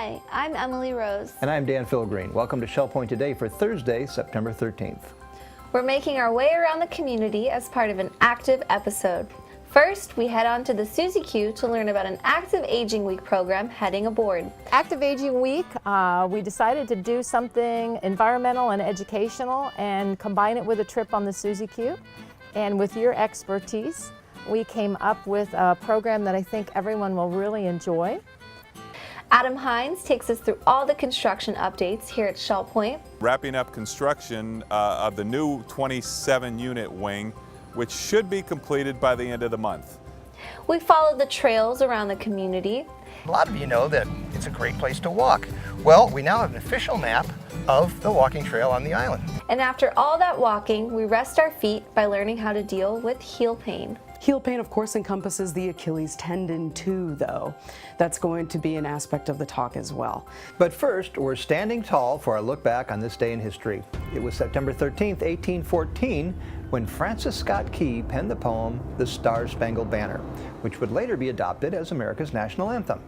Hi, I'm Emily Rose. And I'm Dan Philgreen. Welcome to Shell Point Today for Thursday, September 13th. We're making our way around the community as part of an active episode. First, we head on to the Suzy Q to learn about an Active Aging Week program heading aboard. Active Aging Week, we decided to do something environmental and educational and combine it with a trip on the Suzy Q. And with your expertise, we came up with a program that I think everyone will really enjoy. Adam Hines takes us through all the construction updates here at Shell Point. Wrapping up construction of the new 27-unit wing, which should be completed by the end of the month. We followed the trails around the community. A lot of you know that it's a great place to walk. Well, we now have an official map of the walking trail on the island. And after all that walking, we rest our feet by learning how to deal with heel pain. Heel pain, of course, encompasses the Achilles tendon too, though. That's going to be an aspect of the talk as well. But first, we're standing tall for our look back on this day in history. It was September 13th, 1814, when Francis Scott Key penned the poem, The Star-Spangled Banner, which would later be adopted as America's national anthem.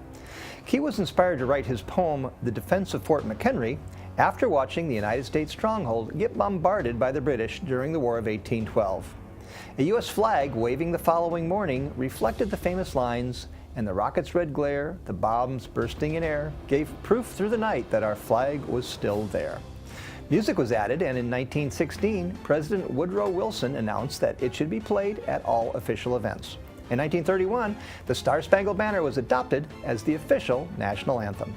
Key was inspired to write his poem, The Defense of Fort McHenry, after watching the United States stronghold get bombarded by the British during the War of 1812. A U.S. flag waving the following morning reflected the famous lines, "And the rocket's red glare, the bombs bursting in air, gave proof through the night that our flag was still there." Music was added, and in 1916, President Woodrow Wilson announced that it should be played at all official events. In 1931, the Star-Spangled Banner was adopted as the official national anthem.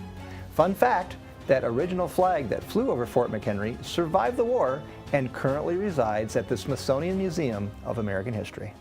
Fun fact, that original flag that flew over Fort McHenry survived the war and currently resides at the Smithsonian Museum of American History.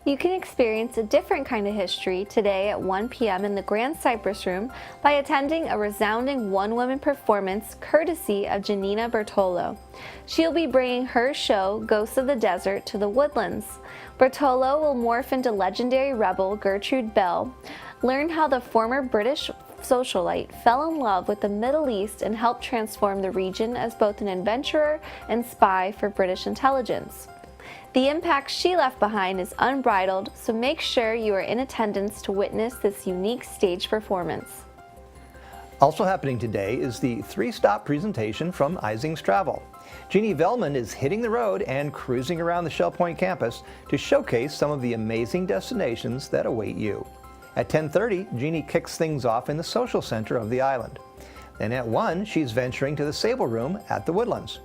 You can experience a different kind of history today at 1 p.m. in the Grand Cypress Room by attending a resounding one-woman performance courtesy of Janina Bertolo. She'll be bringing her show, Ghosts of the Desert, to the Woodlands. Bertolo will morph into legendary rebel Gertrude Bell, learn how the former British socialite fell in love with the Middle East and helped transform the region as both an adventurer and spy for British intelligence. The impact she left behind is unbridled, so make sure you are in attendance to witness this unique stage performance. Also happening today is the three-stop presentation from Isings Travel. Jeannie Velman is hitting the road and cruising around the Shell Point campus to showcase some of the amazing destinations that await you. At 10:30, Jeannie kicks things off in the social center of the island. Then at 1, she's venturing to the Sable Room at the Woodlands.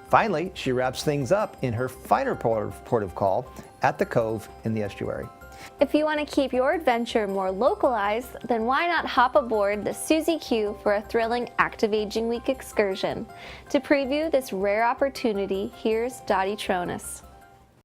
Finally, she wraps things up in her finer port of call at the Cove in the estuary. If you want to keep your adventure more localized, then why not hop aboard the Suzy Q for a thrilling Active Aging Week excursion? To preview this rare opportunity, here's Dottie Tronis.